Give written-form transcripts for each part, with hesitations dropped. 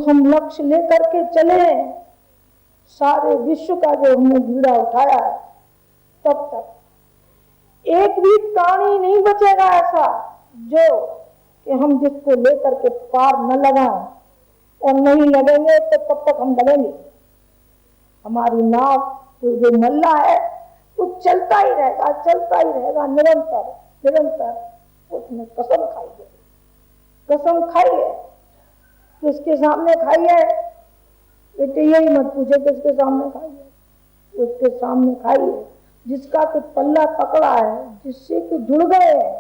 हम लक्ष्य लेकर के चले, सारे विश्व का जो हमने बीड़ा उठाया है, तब तक एक भी प्राणी नहीं बचेगा ऐसा जो कि हम जिसको लेकर के पार न लगाएं, और नहीं लगेंगे तो तब तक हम लगेंगे। हमारी नाव जो मल्ला है वो चलता ही रहेगा निरंतर निरंतर। उसने कसम खाई है, कसम खाई है। किसके सामने खाई है बेटे? यही मत पूछे किसके सामने खाई है। उसके सामने खाई है जिसका कि पल्ला पकड़ा है, जिससे कि जुड़ गए हैं,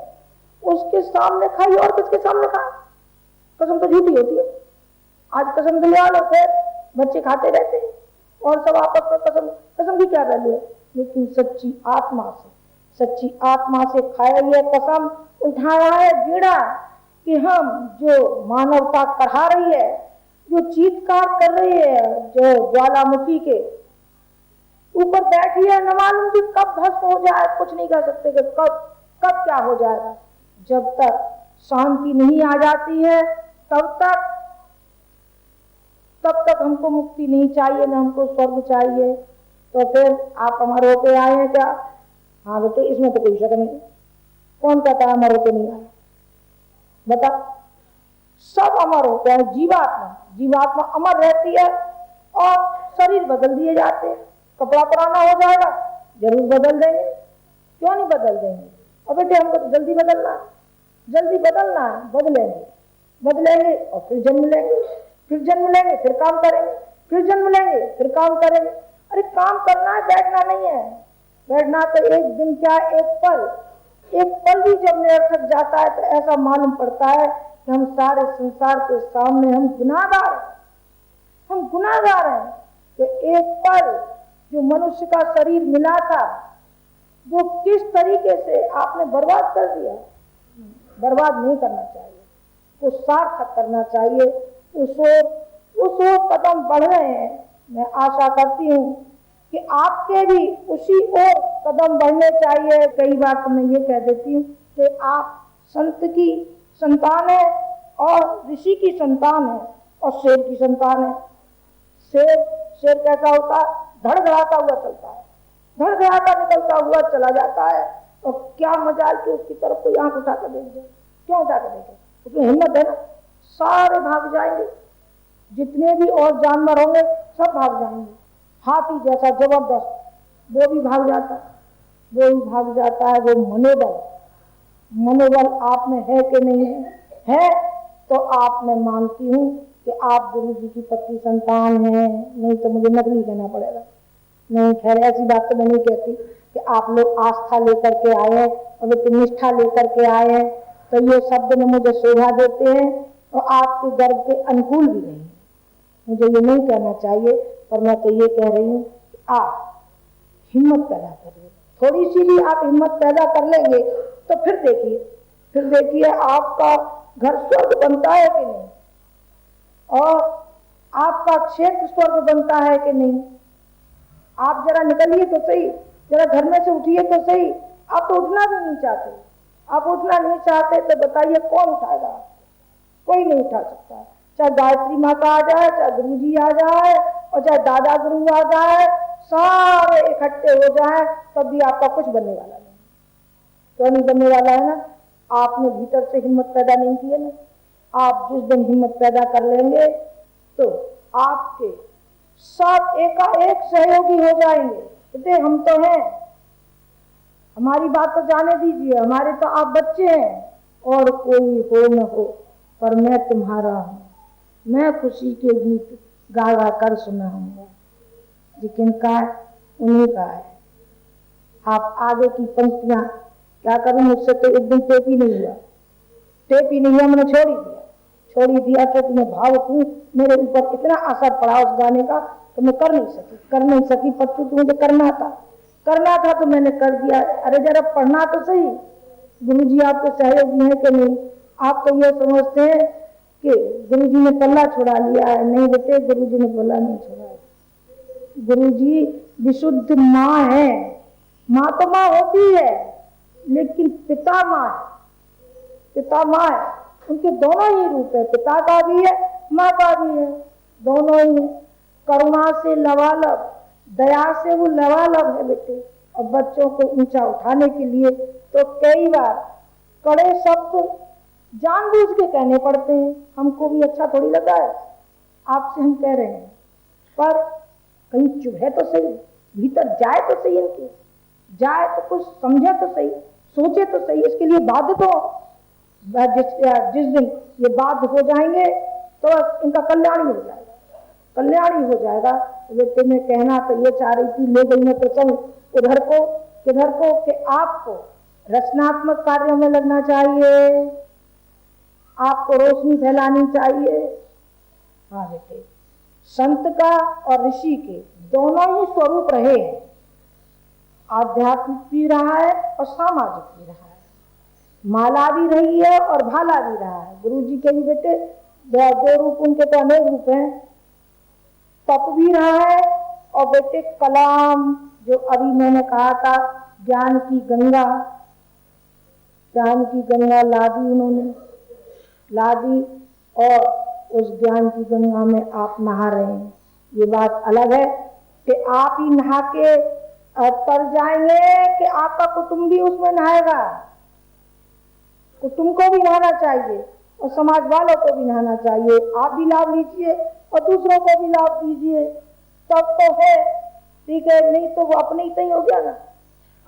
उसके सामने खाई। और किसके सामने खाए? कसम तो झूठी होती है। आज कसम दिलवा लो, फिर बच्चे खाते रहते हैं और सब आपस में कसम की क्या वैल्यू है? लेकिन सच्ची आत्मा से खाया ये कसम, उठाया है बीड़ा कि हम जो मानवता कढ़ा रही है, जो चीत्कार कर रही है, जो ज्वालामुखी के ऊपर बैठी है, न मालूम कि कब भस्म हो जाए, कुछ नहीं कह सकते कि कब क्या हो जाएगा। जब तक शांति नहीं आ जाती है तब तक हमको मुक्ति नहीं चाहिए, न हमको स्वर्ग चाहिए। तो फिर आप अमर होके आए हैं क्या? हाँ बेटे, इसमें तो कोई शक नहीं। कौन कहता है अमर होके नहीं आए? बता। सब अमर होते हैं। जीवात्मा अमर रहती है और शरीर बदल दिए जाते हैं। कपड़ा पुराना हो जाएगा, जरूर बदल देंगे, क्यों नहीं बदल देंगे? और बेटे हमको तो जल्दी बदलना है, बदलेंगे और फिर जन्म लेंगे, फिर काम करेंगे, फिर जन्म लेंगे, फिर काम करेंगे। अरे काम करना है, बैठना नहीं है। बैठना तो एक दिन क्या, एक पल भी जब निरर्थक जाता है तो ऐसा मालूम पड़ता है कि हम सारे संसार के सामने हम गुनाहगार हैं। कि एक पल जो मनुष्य का शरीर मिला था वो किस तरीके से आपने बर्बाद कर दिया। बर्बाद नहीं करना चाहिए, को सार्थक करना चाहिए। उस ओर कदम बढ़ रहे हैं। मैं आशा करती हूँ कि आपके भी उसी ओर कदम बढ़ने चाहिए। कई बार तो मैं ये कह देती हूँ कि आप संत की संतान है और ऋषि की संतान है और शेर की संतान है। शेर कैसा होता है? धड़धड़ाता हुआ चलता है, धड़धड़ाता निकलता हुआ चला जाता है। और क्या मजाल कि उसकी तरफ कोई आंख उठाकर देख जाए। क्यों उठाकर देखे? उसमें हिम्मत है ना, सारे भाग जाएंगे। जितने भी और जानवर होंगे सब भाग जाएंगे। हाथी जैसा जबरदस्त वो भी भाग जाता है। वो मनोबल आप में है कि नहीं है? तो आप, मैं मानती हूँ कि आप गुरु जी की पक्की संतान हैं। नहीं तो मुझे नकली कहना पड़ेगा। नहीं, खैर ऐसी बात तो मैं नहीं कहती कि आप लोग आस्था लेकर के आए हैं और निष्ठा लेकर के आए हैं, तो ये शब्द में मुझे शोभा देते हैं और आपके गर्व के अनुकूल भी नहीं। मुझे ये नहीं कहना चाहिए, पर मैं तो ये कह रही हूँ कि आप हिम्मत पैदा करिए। थोड़ी सी भी आप हिम्मत पैदा कर लेंगे तो फिर देखिए आपका घर स्वर्ग बनता है कि नहीं, और आपका क्षेत्र स्वर्ग बनता है कि नहीं। आप जरा निकलिए तो सही, जरा घर में से उठिए तो सही। आप तो उठना भी नहीं चाहते। आप उठना नहीं चाहते तो बताइए कौन उठाएगा? कोई नहीं उठा सकता। चाहे गायत्री माता आ जाए, चाहे गुरु जी आ जाए और चाहे दादा गुरु आ जाए, सारे इकट्ठे हो जाए, तब भी आपका कुछ बनने वाला नहीं। तो नहीं बनने वाला है ना? आपने भीतर से हिम्मत पैदा नहीं की है ना। आप जिस दिन हिम्मत पैदा कर लेंगे तो आपके सब एकाएक सहयोगी हो जाएंगे। कहते हम तो हैं, हमारी बात तो जाने दीजिए, हमारे तो आप बच्चे हैं। और कोई हो न हो पर मैं तुम्हारा हूँ, मैं खुशी के गीत गा गा कर सुनाऊंगा। लेकिन का उन्हीं का है। आप आगे की पंक्तियां क्या करूं, मुझसे तो एक दिन टेप ही नहीं हुआ। मैंने छोड़ ही दिया तो तुम्हें भाव हूँ, मेरे ऊपर इतना असर पड़ा उस गाने का तो मैं कर नहीं सकी। पत्तू तो मुझे करना था तो मैंने कर दिया। अरे जरा पढ़ना तो सही। गुरुजी आपके सहयोगी हैं कि नहीं? आप तो ये समझते हैं कि गुरुजी ने पल्ला छुड़ा लिया है। नहीं बेटे, गुरुजी ने पल्ला नहीं छुड़ा। गुरुजी विशुद्ध माँ है। माँ तो माँ होती है, लेकिन पिता माँ है। उनके दोनों ही रूप है, पिता का भी है माता भी है, दोनों ही है। करुणा से लबालब, दया से वो लबालब है बेटे। और बच्चों को ऊंचा उठाने के लिए तो कई बार कड़े शब्द जानबूझ के कहने पड़ते हैं। हमको भी अच्छा थोड़ी लगा है, आपसे हम कह रहे हैं, पर कहीं चुभे तो सही, भीतर जाए तो सही, इनके जाए तो कुछ समझे तो सही, सोचे तो सही। इसके लिए बाध्य तो जिस दिन ये बाध्य हो जाएंगे तो इनका कल्याण ही हो जाएगा, कल्याण ही हो जाएगा। बेटे मैं कहना तो ये चाह रही थी, ले गई मैं प्रसंग उधर को किधर को कि आपको रचनात्मक कार्यों में लगना चाहिए, आपको रोशनी फैलानी चाहिए। हाँ बेटे, संत का और ऋषि के दोनों ही स्वरूप रहे हैं, आध्यात्मिक भी रहा है और सामाजिक भी रहा है, माला भी रही है और भाला भी रहा है। गुरु जी के भी बेटे दो रूप, उनके तो अनेक रूप हैं। तप भी रहा है और बेटे कलाम, जो अभी मैंने कहा था, ज्ञान की गंगा, ज्ञान की गंगा ला दी उन्होंने, ला दी, और उस ज्ञान की गंगा में आप नहा रहे हैं। ये बात अलग है कि आप ही नहा के तर जाएंगे कि आपका कुटुंब भी उसमें नहाएगा। कुटुंब को भी नहाना चाहिए और समाज वालों को भी नहाना चाहिए। आप भी लाभ लीजिए और दूसरों को भी लाभ दीजिए, तब तो है, ठीक है। नहीं तो वो अपने ही तय हो गया ना,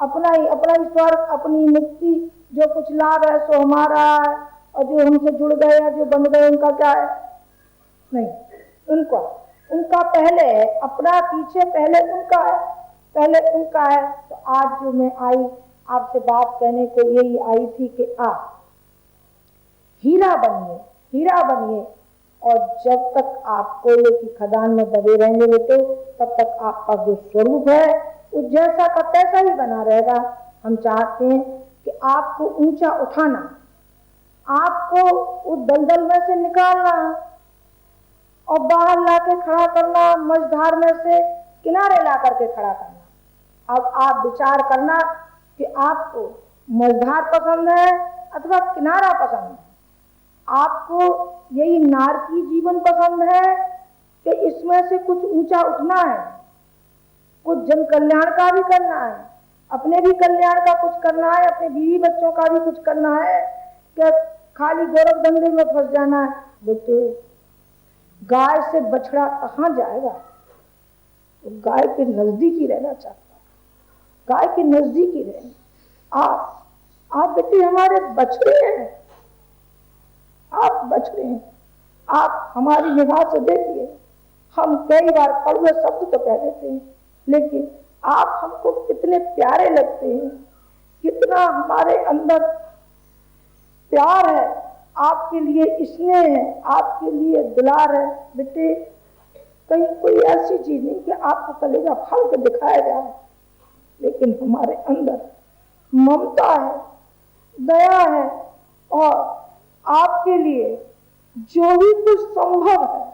अपना ही स्वर्ग, अपनी मुक्ति, जो कुछ लाभ है सो हमारा है, और जो हमसे जुड़ गए या जो बन गए उनका क्या है? नहीं, उनका पहले है, अपना पीछे पहले उनका है, पहले उनका है। तो आज जो मैं आई आपसे बात कहने को यही आई थी कि आप हीरा बनिए, हीरा बनिए, और जब तक आप कोयले की खदान में दबे रहेंगे बेटे, तब तक आपका जो स्वरूप है वो जैसा का तैसा ही बना रहेगा। हम चाहते हैं कि आपको ऊंचा उठाना, आपको उस दलदल में से निकालना और बाहर लाके खड़ा करना, मझधार में से किनारे ला करके खड़ा करना। अब आप विचार करना कि आपको मझधार पसंद है अथवा किनारा पसंद है, आपको यही नारकी जीवन पसंद है कि इसमें से कुछ ऊंचा उठना है, कुछ जन कल्याण का भी करना है, अपने भी कल्याण का कुछ करना है, अपने बीवी बच्चों का भी कुछ करना है, कि खाली गोरख धंधे में फंस जाना है। बेटे गाय से बछड़ा कहाँ जाएगा? तो गाय के नजदीक ही रहना चाहता, गाय के नजदीक ही रहना। आप बेटे हमारे बछड़े हैं, आप बछड़े हैं, आप हमारी निगाह से देखिए। हम कई बार कड़वे शब्द तो कह देते हैं, लेकिन आप हमको कितने प्यारे लगते हैं, कितना हमारे अंदर प्यार है आपके लिए, स्नेह है आपके लिए, दुलार है। बेटे कहीं कोई ऐसी चीज नहीं कि आपको कलेजा फाड़ के दिखाया जाए, लेकिन हमारे अंदर ममता है, दया है, और आपके लिए जो भी कुछ संभव है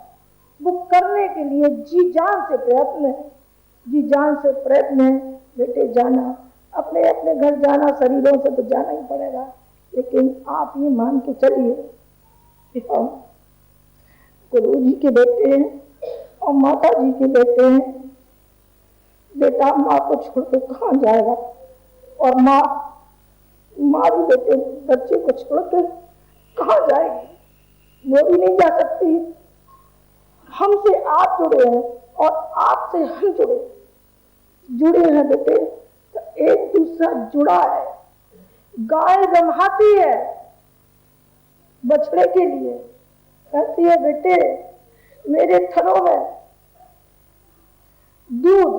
वो करने के लिए जी जान से प्रयत्न है, जी जान से प्रयत्न है। बेटे जाना, अपने अपने घर जाना, शरीरों से तो जाना ही पड़ेगा, लेकिन आप ये मान के चलिए कि हम गुरु जी के बेटे हैं और माता जी के बेटे हैं। बेटा माँ को छोड़ के कहाँ जाएगा, और माँ भी बेटे बच्चे को छोड़ के कहाँ जाएगी? वो भी नहीं जा सकती। हमसे आप जुड़े हैं और आपसे हम जुड़े हैं बेटे, तो एक दूसरा जुड़ा है। गाय रमाती है बछड़े के लिए, कहती है बेटे मेरे थनों में दूध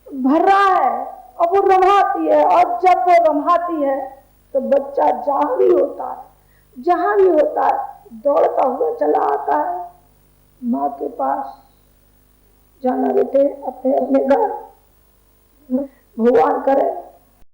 भर रहा है, और वो रमाती है, और जब वो रमाती है तो बच्चा जहां भी होता है दौड़ता हुआ चला आता है माँ के पास। जाना बेटे अपने अपने घर, भगवान करे